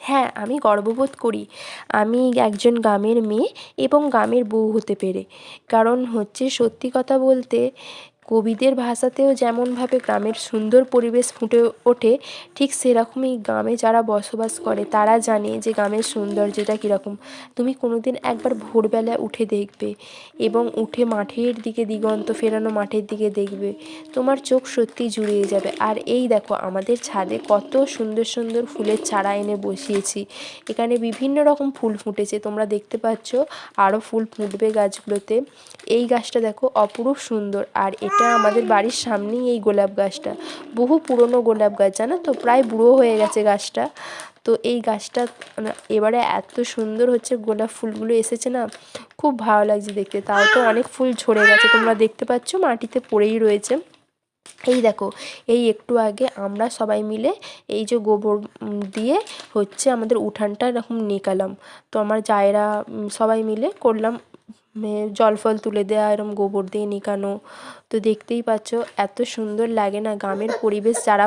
হ্যাঁ, আমি গর্ববোধ করি আমি একজন গ্রামের মেয়ে এবং গ্রামের বউ হতে পেরে। কারণ হচ্ছে সত্যি কথা বলতে কবিদের ভাষাতেও যেমনভাবে গ্রামের সুন্দর পরিবেশ ফুটে ওঠে, ঠিক সেরকমই গ্রামে যারা বসবাস করে তারা জানে যে গ্রামের সৌন্দর্যটা কীরকম। তুমি কোনোদিন একবার ভোরবেলা উঠে দেখবে এবং উঠে মাঠের দিকে, দিগন্ত ফেরানো মাঠের দিকে দেখবে, তোমার চোখ সত্যিই জুড়িয়ে যাবে। আর এই দেখো আমাদের ছাদে কত সুন্দর সুন্দর ফুলের চারা এনে বসিয়েছি। এখানে বিভিন্ন রকম ফুল ফুটেছে, তোমরা দেখতে পাচ্ছ আরও ফুল ফুটবে গাছগুলোতে। এই গাছটা দেখো অপরূপ সুন্দর। আর এটা আমাদের বাড়ির সামনেই এই গোলাপ গাছটা, বহু পুরনো গোলাপ গাছ, জানো তো, প্রায় বুড়ো হয়ে গেছে গাছটা। তো এই গাছটা এবারে এত সুন্দর হচ্ছে, গোলাপ ফুলগুলো এসেছে না, খুব ভালো লাগছে দেখতে। তাও তো অনেক ফুল ঝরে গেছে, তোমরা দেখতে পাচ্ছ মাটিতে পড়েই রয়েছে। এই দেখো, এই একটু আগে আমরা সবাই মিলে এই যে গোবর দিয়ে হচ্ছে আমাদের উঠানটা এরকম নেকালাম। তো আমার জায়েরা সবাই মিলে করলাম, জল ফল তুলে দেওয়া, এরম গোবর দিয়ে নেকানো। তো দেখতেই পাচ্ছ এত সুন্দর লাগে না গ্রামের পরিবেশ। যারা